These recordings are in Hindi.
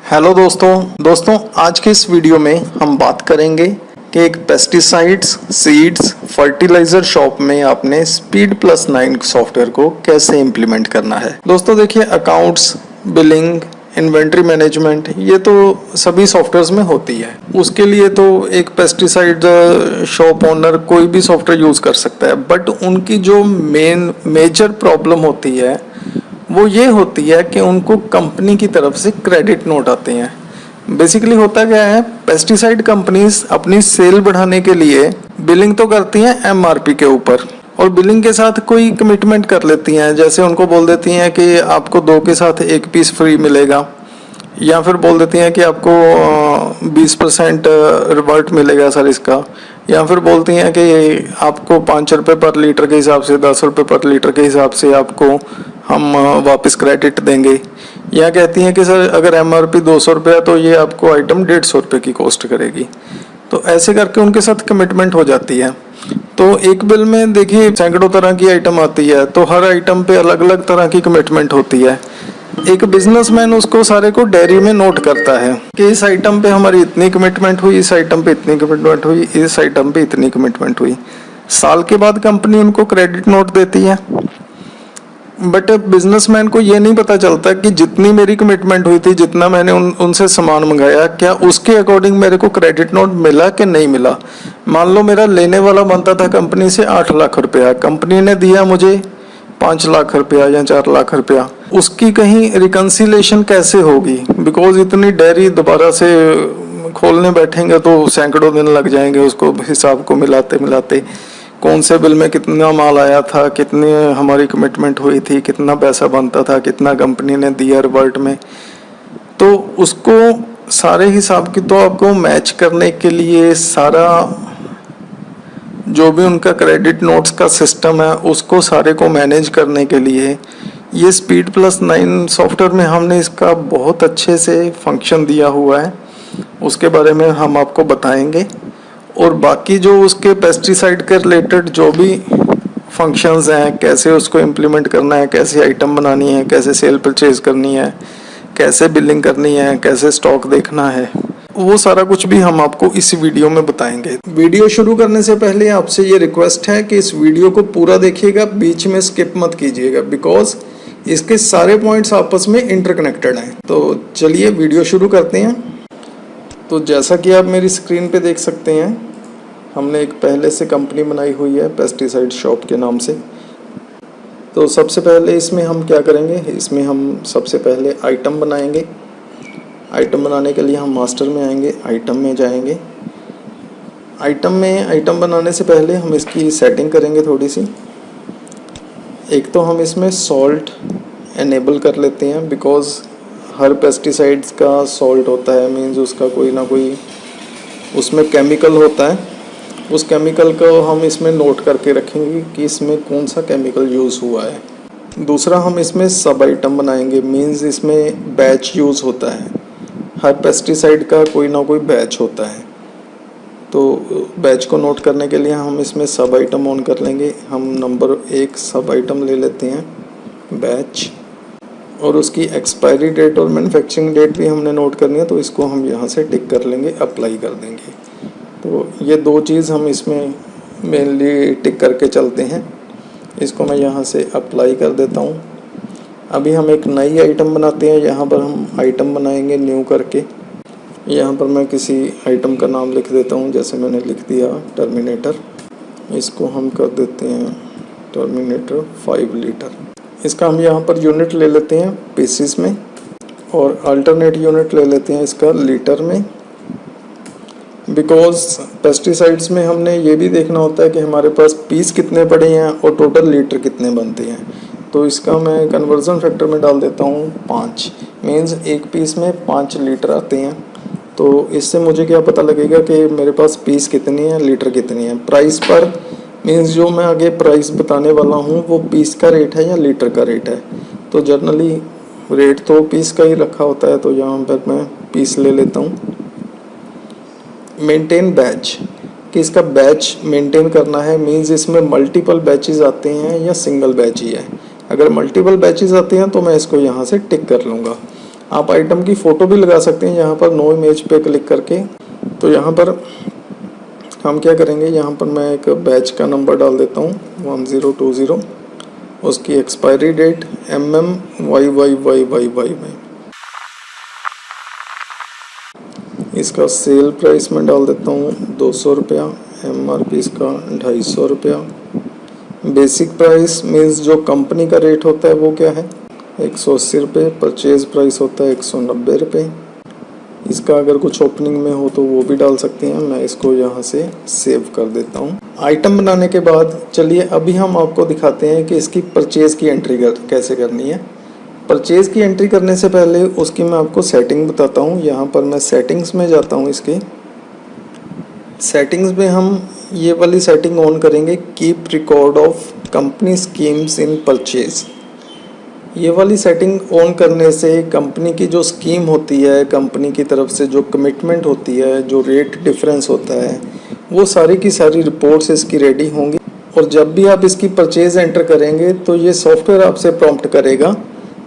हेलो दोस्तों आज के इस वीडियो में हम बात करेंगे कि एक पेस्टिसाइड्स, सीड्स, फर्टिलाइजर शॉप में आपने SpeedPlus9 सॉफ्टवेयर को कैसे इम्प्लीमेंट करना है। दोस्तों देखिए, अकाउंट्स, बिलिंग, इन्वेंट्री मैनेजमेंट ये तो सभी सॉफ्टवेयर्स में होती है। उसके लिए तो एक पेस्टिसाइड शॉप ओनर कोई भी सॉफ्टवेयर यूज़ कर सकता है, बट उनकी जो मेजर प्रॉब्लम होती है वो ये होती है कि उनको कंपनी की तरफ से क्रेडिट नोट आते हैं। बेसिकली होता क्या है, पेस्टिसाइड कंपनीज अपनी सेल बढ़ाने के लिए बिलिंग तो करती हैं MRP के ऊपर, और बिलिंग के साथ कोई कमिटमेंट कर लेती हैं। जैसे उनको बोल देती हैं कि आपको 2 के साथ 1 पीस फ्री मिलेगा, या फिर बोल देती हैं कि आपको 20% रिवर्ट मिलेगा सर इसका, या फिर बोलती हैं कि आपको 5 रुपये पर लीटर के हिसाब से, 10 रुपये पर लीटर के हिसाब से आपको हम वापस क्रेडिट देंगे। या कहती हैं कि सर अगर MRP 200 रुपये तो ये आपको आइटम 150 रुपये की कॉस्ट करेगी। तो ऐसे करके उनके साथ कमिटमेंट हो जाती है। तो एक बिल में देखिए सैकड़ों तरह की आइटम आती है, तो हर आइटम पे अलग अलग तरह की कमिटमेंट होती है। एक बिजनेसमैन उसको सारे को डायरी में नोट करता है कि इस आइटम पे हमारी इतनी कमिटमेंट हुई, इस आइटम पे इतनी कमिटमेंट हुई, इस आइटम पे इतनी कमिटमेंट हुई। साल के बाद कंपनी उनको क्रेडिट नोट देती है, बट बिजनेसमैन को ये नहीं पता चलता कि जितनी मेरी कमिटमेंट हुई थी, जितना मैंने उनसे सामान मंगाया, क्या उसके अकॉर्डिंग मेरे को क्रेडिट नोट मिला कि नहीं मिला। मान लो मेरा लेने वाला बनता था कंपनी से 8 लाख रुपया, कंपनी ने दिया मुझे 5 लाख रुपया या 4 लाख रुपया, उसकी कहीं रिकन्सिलेशन कैसे होगी? बिकॉज इतनी डेयरी दोबारा से खोलने बैठेंगे तो सैकड़ों दिन लग जाएंगे उसको हिसाब को मिलाते मिलाते। कौन से बिल में कितना माल आया था, कितनी हमारी कमिटमेंट हुई थी, कितना पैसा बनता था, कितना कंपनी ने दिया रिवर्ट में। तो उसको सारे हिसाब की तो आपको मैच करने के लिए सारा जो भी उनका क्रेडिट नोट्स का सिस्टम है उसको सारे को मैनेज करने के लिए ये SpeedPlus9 सॉफ्टवेयर में हमने इसका बहुत अच्छे से फंक्शन दिया हुआ है। उसके बारे में हम आपको बताएंगे, और बाकी जो उसके पेस्टिसाइड के रिलेटेड जो भी फंक्शंस हैं, कैसे उसको इम्प्लीमेंट करना है, कैसे आइटम बनानी है, कैसे सेल परचेज करनी है, कैसे बिलिंग करनी है, कैसे स्टॉक देखना है, वो सारा कुछ भी हम आपको इस वीडियो में बताएंगे। वीडियो शुरू करने से पहले आपसे ये रिक्वेस्ट है कि इस वीडियो को पूरा देखिएगा, बीच में स्किप मत कीजिएगा, बिकॉज इसके सारे पॉइंट्स आपस में इंटरकनेक्टेड हैं। तो चलिए वीडियो शुरू करते हैं। तो जैसा कि आप मेरी स्क्रीन पे देख सकते हैं, हमने एक पहले से कंपनी बनाई हुई है पेस्टिसाइड शॉप के नाम से। तो सबसे पहले इसमें हम क्या करेंगे, इसमें हम सबसे पहले आइटम बनाएंगे। आइटम बनाने के लिए हम मास्टर में आएंगे, आइटम में जाएंगे। आइटम बनाने से पहले हम इसकी सेटिंग करेंगे थोड़ी सी। एक तो हम इसमें सॉल्ट एनेबल कर लेते हैं, बिकॉज हर पेस्टिसाइड्स का सॉल्ट होता है, मीन्स उसका कोई ना कोई उसमें केमिकल होता है। उस केमिकल को हम इसमें नोट करके रखेंगे कि इसमें कौन सा केमिकल यूज़ हुआ है। दूसरा, हम इसमें सब आइटम बनाएंगे, मीन्स इसमें बैच यूज़ होता है। हर पेस्टिसाइड का कोई ना कोई बैच होता है, तो बैच को नोट करने के लिए हम इसमें सब आइटम ऑन कर लेंगे। हम नंबर 1 सब आइटम ले लेते हैं, बैच, और उसकी एक्सपायरी डेट और मैन्युफैक्चरिंग डेट भी हमने नोट करनी है, तो इसको हम यहाँ से टिक कर लेंगे, अप्लाई कर देंगे। तो ये 2 चीज़ हम इसमें मेनली टिक करके चलते हैं। इसको मैं यहाँ से अप्लाई कर देता हूँ। अभी हम एक नई आइटम बनाते हैं, यहाँ पर हम आइटम बनाएंगे न्यू करके। यहाँ पर मैं किसी आइटम का नाम लिख देता हूँ, जैसे मैंने लिख दिया टर्मिनेटर। इसको हम कर देते हैं टर्मिनेटर 5 लीटर। इसका हम यहाँ पर यूनिट ले लेते हैं पीसीस में, और अल्टरनेट यूनिट ले लेते हैं इसका लीटर में। बिकॉज पेस्टिसाइड्स में हमने ये भी देखना होता है कि हमारे पास पीस कितने पड़े हैं और टोटल लीटर कितने बनते हैं। तो इसका मैं कन्वर्जन फैक्टर में डाल देता हूँ 5, मीन्स एक पीस में 5 लीटर आते हैं। तो इससे मुझे क्या पता लगेगा कि मेरे पास पीस कितनी है, लीटर कितनी है। प्राइस पर मीन्स जो मैं आगे प्राइस बताने वाला हूँ वो पीस का रेट है या लीटर का रेट है। तो जनरली रेट तो पीस का ही रखा होता है, तो यहाँ पर मैं पीस ले लेता हूँ। मेंटेन बैच, कि इसका बैच मेंटेन करना है, मीन्स इसमें मल्टीपल बैचेस आते हैं या सिंगल बैच ही है। अगर मल्टीपल बैचेस आते हैं तो मैं इसको यहाँ से टिक कर लूँगा। आप आइटम की फ़ोटो भी लगा सकते हैं यहाँ पर नो इमेज पे क्लिक करके। तो यहाँ पर हम क्या करेंगे, यहाँ पर मैं एक बैच का नंबर डाल देता हूँ 1020, उसकी एक्सपायरी डेट MMYYYYY में, इसका सेल प्राइस में डाल देता हूँ 200 रुपया, MRP इसका 250 रुपया, बेसिक प्राइस मीन्स जो कंपनी का रेट होता है वो क्या है 180 रुपये, परचेज प्राइस होता है 190 रुपये। इसका अगर कुछ ओपनिंग में हो तो वो भी डाल सकते हैं। मैं इसको यहाँ से सेव कर देता हूँ। आइटम बनाने के बाद चलिए अभी हम आपको दिखाते हैं कि इसकी परचेज़ की एंट्री कैसे करनी है। परचेज़ की एंट्री करने से पहले उसकी मैं आपको सेटिंग बताता हूँ। यहाँ पर मैं सेटिंग्स में जाता हूँ। इसके सेटिंग्स में हम ये वाली सेटिंग ऑन करेंगे, keep record of company schemes in purchase. ये वाली सेटिंग ऑन करने से कंपनी की जो स्कीम होती है, कंपनी की तरफ से जो कमिटमेंट होती है, जो रेट डिफरेंस होता है, वो सारी की सारी रिपोर्ट्स इसकी रेडी होंगी। और जब भी आप इसकी परचेज एंटर करेंगे तो ये सॉफ्टवेयर आपसे प्रॉम्प्ट करेगा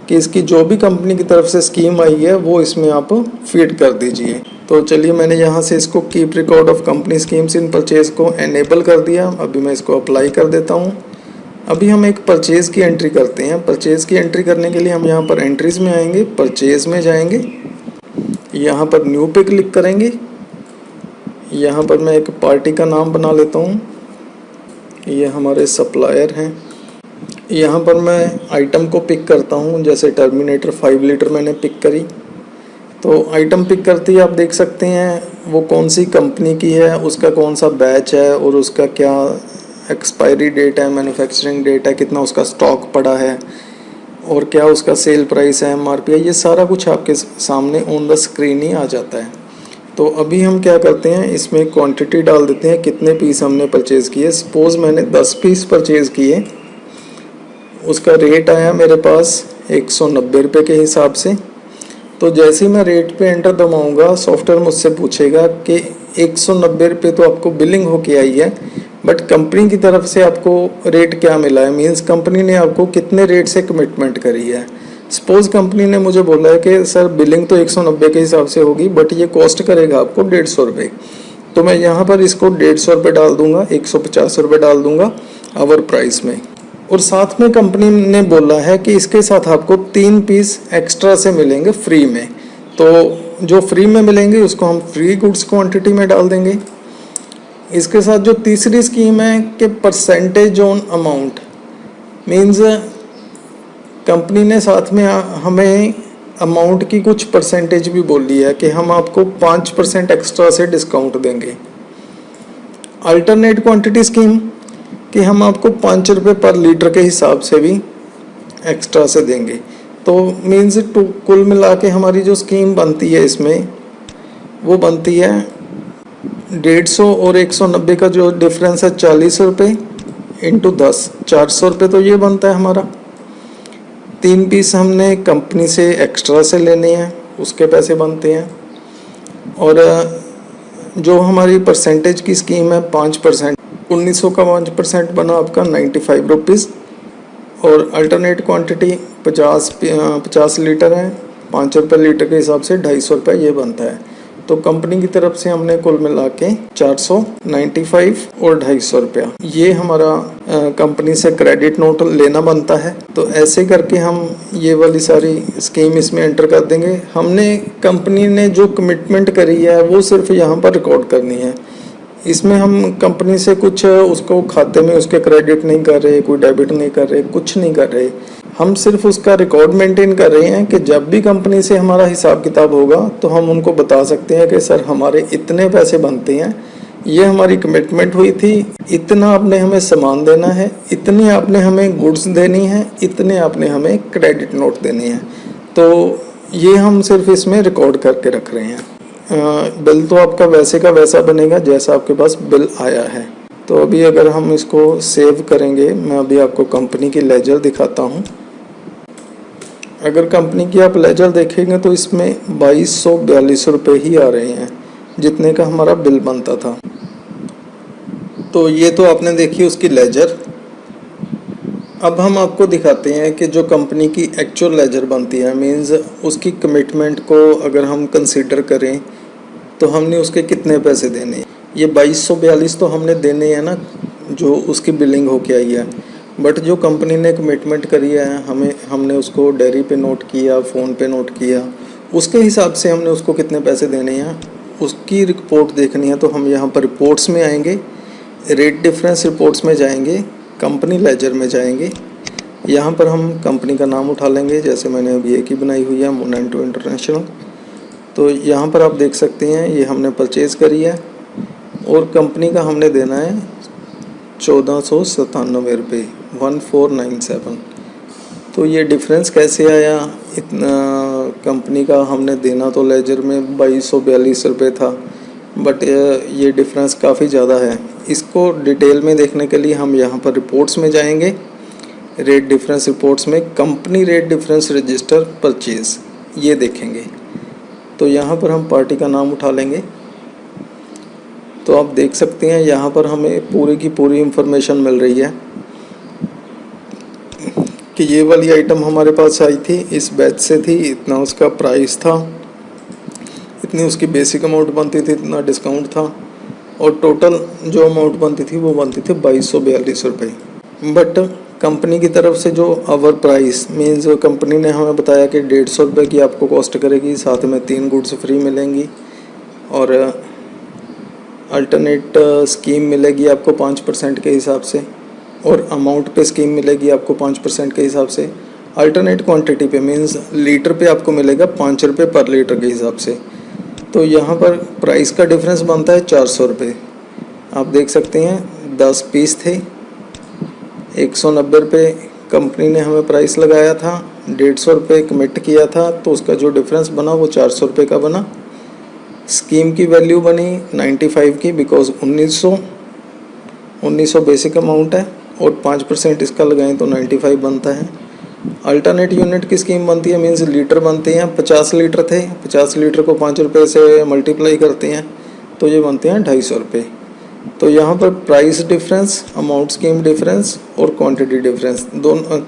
कि इसकी जो भी कंपनी की तरफ से स्कीम आई है वो इसमें आप फीड कर दीजिए। तो चलिए मैंने यहाँ से इसको keep record of company schemes in purchase को एनेबल कर दिया। अभी मैं इसको अप्लाई कर देता हूँ। अभी हम एक परचेज़ की एंट्री करते हैं। परचेज़ की एंट्री करने के लिए हम यहाँ पर एंट्रीज़ में आएंगे, परचेज़ में जाएंगे, यहाँ पर न्यू पे क्लिक करेंगे। यहाँ पर मैं एक पार्टी का नाम बना लेता हूँ, ये हमारे सप्लायर हैं। यहाँ पर मैं आइटम को पिक करता हूँ, जैसे टर्मिनेटर 5 लीटर मैंने पिक करी। तो आइटम पिक करते ही आप देख सकते हैं वो कौन सी कंपनी की है, उसका कौन सा बैच है और उसका क्या एक्सपायरी डेट है, मैन्युफैक्चरिंग डेट है, कितना उसका स्टॉक पड़ा है और क्या उसका सेल प्राइस है, MRP है। ये सारा कुछ आपके सामने ऑन द स्क्रीन ही आ जाता है। तो अभी हम क्या करते हैं, इसमें क्वांटिटी डाल देते हैं, कितने पीस हमने परचेज़ किए। सपोज़ मैंने 10 पीस परचेज़ किए, उसका रेट आया मेरे पास 190 रुपये के हिसाब से। तो जैसे ही मैं रेट पे एंटर दबाऊँगा, सॉफ्टवेयर मुझसे पूछेगा कि 190 रुपये तो आपको बिलिंग होके आई है, बट कंपनी की तरफ से आपको रेट क्या मिला है, मींस कंपनी ने आपको कितने रेट से कमिटमेंट करी है। सपोज़ कंपनी ने मुझे बोला है कि सर बिलिंग तो 190 के हिसाब से होगी, बट ये कॉस्ट करेगा आपको 150 रुपये। तो मैं यहाँ पर इसको 150 रुपये डाल दूँगा, 150 रुपये डाल दूँगा आवर प्राइस में। और साथ में कंपनी ने बोला है कि इसके साथ आपको 3 पीस एक्स्ट्रा से मिलेंगे फ्री में। तो जो फ्री में मिलेंगे उसको हम फ्री गुड्स क्वांटिटी में डाल देंगे। इसके साथ जो तीसरी स्कीम है कि percentage on amount, means company ने साथ में हमें अमाउंट की कुछ परसेंटेज भी बोली है कि हम आपको 5% एक्स्ट्रा से डिस्काउंट देंगे। अल्टरनेट क्वांटिटी स्कीम कि हम आपको 5 रुपये पर लीटर के हिसाब से भी एक्स्ट्रा से देंगे। तो मीन्स कुल मिला के हमारी जो स्कीम बनती है इसमें वो बनती है 150 और 190 का जो डिफरेंस है 40 रुपये इंटू 10, 400 रुपये तो ये बनता है हमारा। 3 पीस हमने कंपनी से एक्स्ट्रा से लेने हैं, उसके पैसे बनते हैं। और जो हमारी परसेंटेज की स्कीम है 5%, 1900 का 5% बना आपका 95 रुपीज़। और अल्टरनेट क्वांटिटी 50 लीटर है, 5 रुपये लीटर के हिसाब से 250 रुपये ये बनता है। तो कंपनी की तरफ से हमने कुल मिला के 495 और 250 रुपया ये हमारा कंपनी से क्रेडिट नोट लेना बनता है। तो ऐसे करके हम ये वाली सारी स्कीम इसमें एंटर कर देंगे। हमने कंपनी ने जो कमिटमेंट करी है वो सिर्फ यहाँ पर रिकॉर्ड करनी है। इसमें हम कंपनी से कुछ उसको खाते में उसके क्रेडिट नहीं कर रहे, कोई डेबिट नहीं कर रहे, कुछ नहीं कर रहे। हम सिर्फ उसका रिकॉर्ड मेंटेन कर रहे हैं कि जब भी कंपनी से हमारा हिसाब किताब होगा तो हम उनको बता सकते हैं कि सर हमारे इतने पैसे बनते हैं, ये हमारी कमिटमेंट हुई थी, इतना आपने हमें सामान देना है, इतनी आपने हमें गुड्स देनी है, इतने आपने हमें क्रेडिट नोट देने हैं। तो ये हम सिर्फ इसमें रिकॉर्ड करके रख रहे हैं। बिल तो आपका वैसे का वैसा बनेगा जैसा आपके पास बिल आया है। तो अभी अगर हम इसको सेव करेंगे, मैं अभी आपको कंपनी की लेजर दिखाता हूँ। अगर कंपनी की आप लेजर देखेंगे तो इसमें 2242 रुपये ही आ रहे हैं जितने का हमारा बिल बनता था। तो ये तो आपने देखी उसकी लेजर। अब हम आपको दिखाते हैं कि जो कंपनी की एक्चुअल लेजर बनती है, मींस उसकी कमिटमेंट को अगर हम कंसीडर करें तो हमने उसके कितने पैसे देने हैं। ये 2242 तो हमने देने हैं ना, जो उसकी बिलिंग होके आई है। बट जो कंपनी ने कमिटमेंट करी है हमने उसको डायरी पे नोट किया, फ़ोन पे नोट किया, उसके हिसाब से हमने उसको कितने पैसे देने हैं उसकी रिपोर्ट देखनी है। तो हम यहाँ पर रिपोर्ट्स में आएंगे, रेट डिफरेंस रिपोर्ट्स में जाएंगे, कंपनी लेजर में जाएंगे। यहाँ पर हम कंपनी का नाम उठा लेंगे, जैसे मैंने अभी एक ही बनाई हुई है, मोनेंटो इंटरनेशनल। तो यहाँ पर आप देख सकते हैं ये हमने परचेज़ करी है और कंपनी का हमने देना है 1497 रुपये, 1497। तो ये डिफरेंस कैसे आया इतना? कंपनी का हमने देना तो लेजर में 2242 रुपये था, बट ये डिफरेंस काफ़ी ज़्यादा है। इसको डिटेल में देखने के लिए हम यहाँ पर रिपोर्ट्स में जाएंगे, रेट डिफरेंस रिपोर्ट्स में company rate difference register purchase ये देखेंगे। तो यहाँ पर हम पार्टी का नाम उठा लेंगे। तो आप देख सकते हैं यहाँ पर हमें पूरी की पूरी इंफॉर्मेशन मिल रही है कि ये वाली आइटम हमारे पास आई थी, इस बैच से थी, इतना उसका प्राइस था, इतनी उसकी बेसिक अमाउंट बनती थी, इतना डिस्काउंट था, और टोटल जो अमाउंट बनती थी वो बनती थी 2242 रुपये। बट कंपनी की तरफ से जो आवर प्राइस मीन्स कंपनी ने हमें बताया कि 150 रुपये की आपको कॉस्ट करेगी, साथ में 3 गुड्स फ्री मिलेंगी और अल्टरनेट स्कीम मिलेगी आपको 5% के हिसाब से, और अमाउंट पे स्कीम मिलेगी आपको 5% के हिसाब से। अल्टरनेट क्वांटिटी पे मीन्स लीटर पे आपको मिलेगा 5 रुपये पर लीटर के हिसाब से। तो यहाँ पर प्राइस का डिफरेंस बनता है 400 रुपये। आप देख सकते हैं 10 पीस थे, 190 रुपये कंपनी ने हमें प्राइस लगाया था, 150 रुपये कमिट किया था, तो उसका जो डिफरेंस बना वो 400 रुपये का बना। स्कीम की वैल्यू बनी 95 की, बिकॉज 1900 बेसिक अमाउंट है और 5% इसका लगाएं तो 95 बनता है। अल्टरनेट यूनिट की स्कीम बनती है, मीन्स लीटर बनते हैं, 50 लीटर थे, 50 लीटर को 5 रुपये से मल्टीप्लाई करते हैं तो ये बनते हैं 250 रुपये। तो यहाँ पर price difference, amount scheme difference और क्वांटिटी डिफरेंस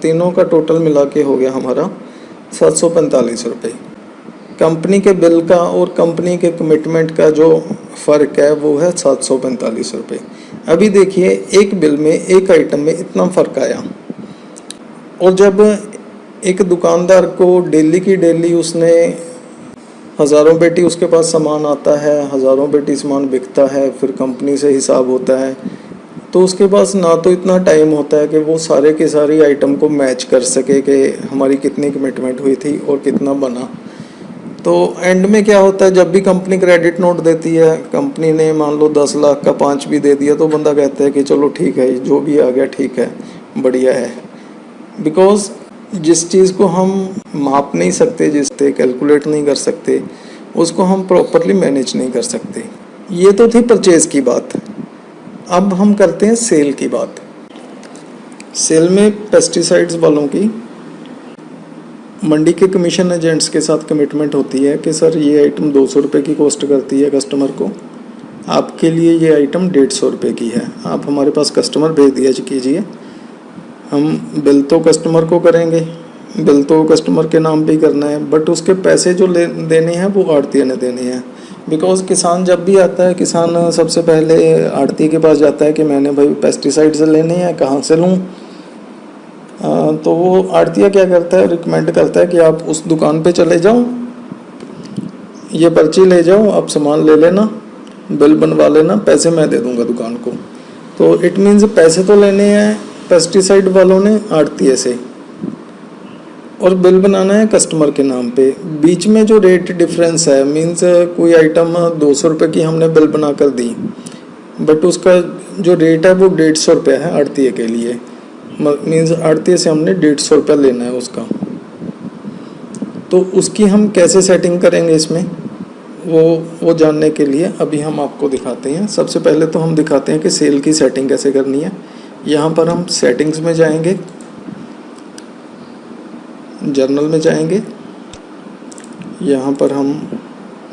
तीनों का टोटल मिला के हो गया हमारा 745 रुपये। कंपनी के बिल का और कंपनी के कमिटमेंट का जो फ़र्क है वो है 745 रुपये। अभी देखिए एक बिल में, एक आइटम में इतना फ़र्क आया, और जब एक दुकानदार को डेली की डेली उसने हज़ारों पेटी उसके पास सामान आता है, हज़ारों पेटी सामान बिकता है, फिर कंपनी से हिसाब होता है, तो उसके पास ना तो इतना टाइम होता है कि वो सारे के सारी आइटम को मैच कर सके कि हमारी कितनी कमिटमेंट हुई थी और कितना बना। तो एंड में क्या होता है, जब भी कंपनी क्रेडिट नोट देती है, कंपनी ने मान लो 10 लाख का 5 भी दे दिया, तो बंदा कहता है कि चलो ठीक है, जो भी आ गया ठीक है, बढ़िया है। बिकॉज जिस चीज़ को हम माप नहीं सकते, जिससे कैलकुलेट नहीं कर सकते, उसको हम प्रॉपरली मैनेज नहीं कर सकते। ये तो थी परचेज़ की बात। अब हम करते हैं सेल की बात। सेल में पेस्टिसाइड्स वालों की मंडी के कमीशन एजेंट्स के साथ कमिटमेंट होती है कि सर ये आइटम 200 रुपये की कॉस्ट करती है कस्टमर को, आपके लिए ये आइटम 150 रुपये की है, आप हमारे पास कस्टमर भेज दिया कीजिए। हम बिल तो कस्टमर को करेंगे, बिल तो कस्टमर के नाम पे ही करना है, बट उसके पैसे जो देने हैं वो आड़ती ने देने हैं। बिकॉज किसान जब भी आता है, किसान सबसे पहले आड़ती के पास जाता है कि मैंने भाई पेस्टिसाइड्स लेने हैं, कहाँ से लूँ। तो वो आड़तिया क्या करता है, रिकमेंड करता है कि आप उस दुकान पे चले जाओ, ये पर्ची ले जाओ, आप सामान ले लेना, बिल बनवा लेना, पैसे मैं दे दूंगा दुकान को। तो इट मीन्स पैसे तो लेने हैं पेस्टिसाइड वालों ने आड़तिये से, और बिल बनाना है कस्टमर के नाम पे। बीच में जो रेट डिफरेंस है, मीन्स कोई आइटम 200 रुपये की हमने बिल बना कर दी, बट उसका जो रेट है वो 150 रुपये है आड़तिये के लिए, मीन्स आड़तिये से हमने 150 रुपये लेना है उसका। तो उसकी हम कैसे सेटिंग करेंगे इसमें, वो जानने के लिए अभी हम आपको दिखाते हैं। सबसे पहले तो हम दिखाते हैं कि सेल की सेटिंग कैसे करनी है। यहाँ पर हम सेटिंग्स में जाएंगे, जर्नल में जाएंगे, यहाँ पर हम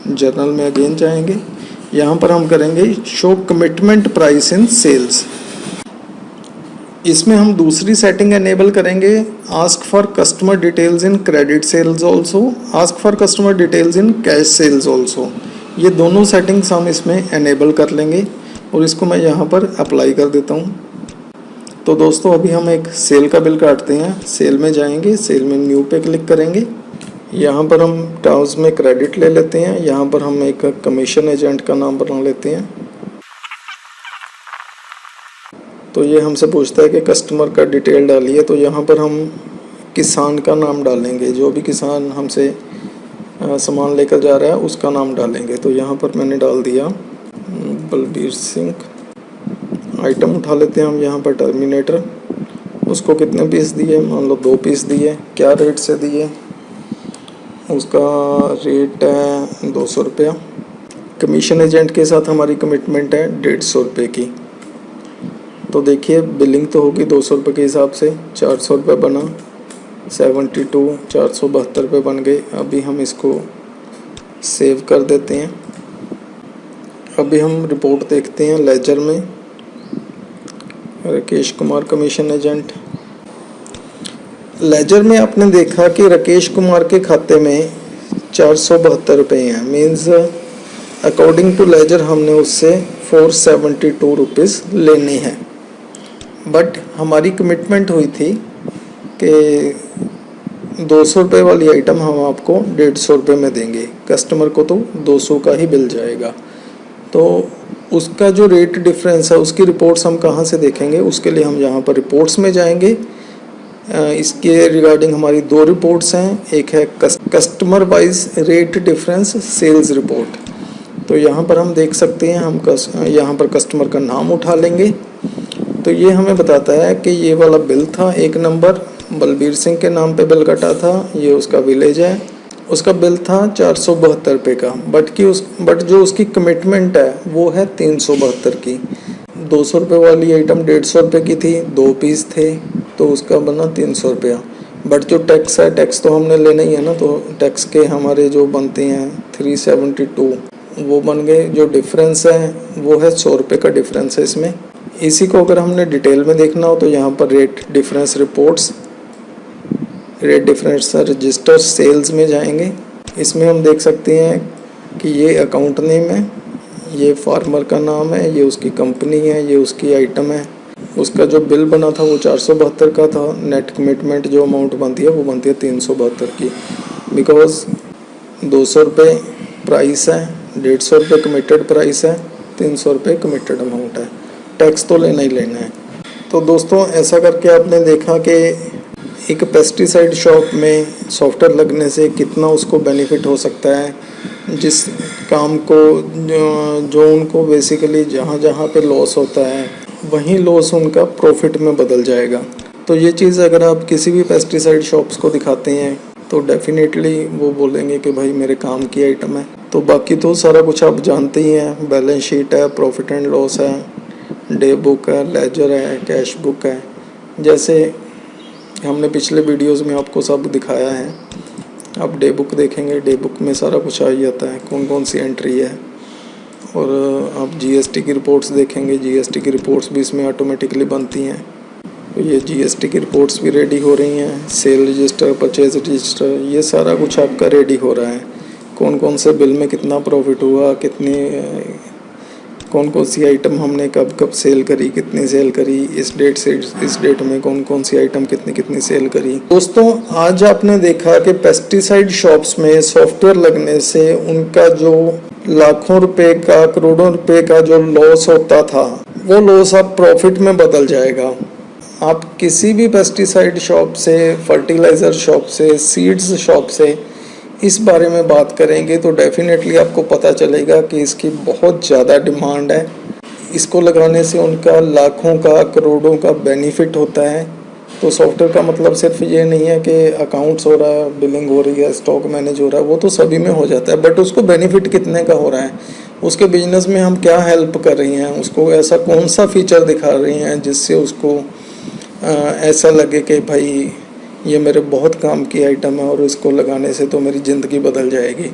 जर्नल में अगेन जाएंगे, यहाँ पर हम करेंगे show commitment price in sales. इसमें हम दूसरी सेटिंग एनेबल करेंगे, ask for customer details in credit sales also, ask for customer details in cash sales also. ये दोनों सेटिंग्स हम इसमें एनेबल कर लेंगे और इसको मैं यहाँ पर अप्लाई कर देता हूँ। तो दोस्तों अभी हम एक सेल का बिल काटते हैं। सेल में जाएंगे, सेल में न्यू पे क्लिक करेंगे। यहाँ पर हम टर्म्स में क्रेडिट ले लेते हैं। यहाँ पर हम एक कमीशन एजेंट का नाम बना लेते हैं। तो ये हमसे पूछता है कि कस्टमर का डिटेल डालिए, तो यहाँ पर हम किसान का नाम डालेंगे। जो भी किसान हमसे सामान लेकर जा रहा है उसका नाम डालेंगे। तो यहाँ पर मैंने डाल दिया बलबीर सिंह। आइटम उठा लेते हैं हम यहाँ पर टर्मिनेटर। उसको कितने पीस दिए, मान लो 2 पीस दिए। क्या रेट से दिए, उसका रेट है 200 रुपया। कमीशन एजेंट के साथ हमारी कमिटमेंट है 150 रुपये की। तो देखिए बिलिंग तो होगी 200 रुपये के हिसाब से, 400 रुपये बना, 72 472 रुपये बन गए। अभी हम इसको सेव कर देते हैं। अभी हम रिपोर्ट देखते हैं लेजर में। Rakesh Kumar commission agent. Ledger में आपने देखा कि राकेश कुमार के खाते में 472 रुपये हैं। मीन्स अकॉर्डिंग टू लेजर हमने उससे 472 रुपीज़ लेने हैं। बट हमारी कमिटमेंट हुई थी कि 200 रुपये वाली आइटम हम आपको 150 रुपये में देंगे। कस्टमर को तो 200 का ही बिल जाएगा। तो उसका जो रेट डिफरेंस है उसकी रिपोर्ट्स हम कहाँ से देखेंगे, उसके लिए हम यहाँ पर रिपोर्ट्स में जाएंगे। इसके रिगार्डिंग हमारी 2 रिपोर्ट्स हैं। एक है customer wise rate difference sales report. तो यहाँ पर हम देख सकते हैं, हम यहाँ पर कस्टमर का नाम उठा लेंगे। तो ये हमें बताता है कि ये वाला बिल था, 1 नंबर बलबीर सिंह के नाम पे बिल कटा था। ये उसका विलेज है, उसका बिल था 472 रुपये का। बट जो उसकी कमिटमेंट है वो है 372 की। 200 रुपये वाली आइटम 150 रुपये की थी, 2 पीस थे, तो उसका बना 300 रुपया। बट जो टैक्स है, टैक्स तो हमने लेना ही है ना, तो टैक्स के हमारे जो बनते हैं 372 वो बन गए। जो डिफरेंस है वो है 100 रुपये का डिफरेंस है इसमें। इसी को अगर हमने डिटेल में देखना हो तो यहाँ पर rate difference reports, rate difference register sales में जाएंगे। इसमें हम देख सकते हैं कि ये अकाउंट नेम है, ये फार्मर का नाम है, ये उसकी कंपनी है, ये उसकी आइटम है। उसका जो बिल बना था वो 472 का था। नेट कमिटमेंट जो अमाउंट बनती है वो बनती है 372 की। बिकॉज 200 रुपये प्राइस है, 150 रुपये कमिटेड प्राइस है, 300 रुपये कमिटेड अमाउंट है। टैक्स तो लेना ही लेना है। तो दोस्तों ऐसा करके आपने देखा कि एक पेस्टिसाइड शॉप में सॉफ्टवेयर लगने से कितना उसको बेनिफिट हो सकता है। जिस काम को जो उनको बेसिकली जहाँ जहाँ पे लॉस होता है वहीं लॉस उनका प्रॉफिट में बदल जाएगा। तो ये चीज़ अगर आप किसी भी पेस्टिसाइड शॉप्स को दिखाते हैं तो डेफिनेटली वो बोलेंगे कि भाई मेरे काम की आइटम है। तो बाकी तो सारा कुछ आप जानते ही हैं, बैलेंस शीट है, प्रॉफिट एंड लॉस है, डे बुक है, लेजर है, कैश बुक है। जैसे हमने पिछले वीडियोस में आपको सब दिखाया है। आप डे बुक देखेंगे, डे बुक में सारा कुछ आ ही जाता है, कौन कौन सी एंट्री है। और आप जीएसटी की रिपोर्ट्स देखेंगे, जीएसटी की रिपोर्ट्स भी इसमें ऑटोमेटिकली बनती हैं। तो ये जीएसटी की रिपोर्ट्स भी रेडी हो रही हैं। सेल रजिस्टर, परचेज रजिस्टर, ये सारा कुछ आपका रेडी हो रहा है। कौन कौन से बिल में कितना प्रॉफिट हुआ, कौन कौन सी आइटम हमने कब कब सेल करी, कितनी सेल करी, इस डेट से इस डेट में कौन कौन सी आइटम कितनी कितनी सेल करी। दोस्तों आज आपने देखा कि पेस्टिसाइड शॉप्स में सॉफ्टवेयर लगने से उनका जो लाखों रुपए का, करोड़ों रुपए का जो लॉस होता था वो लॉस अब प्रॉफिट में बदल जाएगा। आप किसी भी पेस्टिसाइड शॉप से, फर्टिलाइज़र शॉप से, सीड्स शॉप से इस बारे में बात करेंगे तो डेफिनेटली आपको पता चलेगा कि इसकी बहुत ज़्यादा डिमांड है। इसको लगाने से उनका लाखों का, करोड़ों का बेनिफिट होता है। तो सॉफ्टवेयर का मतलब सिर्फ ये नहीं है कि अकाउंट्स हो रहा है, बिलिंग हो रही है, स्टॉक मैनेज हो रहा है, वो तो सभी में हो जाता है। बट उसको बेनिफिट कितने का हो रहा है, उसके बिजनेस में हम क्या हेल्प कर रही हैं, उसको ऐसा कौन सा फीचर दिखा रही हैं जिससे उसको ऐसा लगे कि भाई ये मेरे बहुत काम की आइटम है और इसको लगाने से तो मेरी ज़िंदगी बदल जाएगी।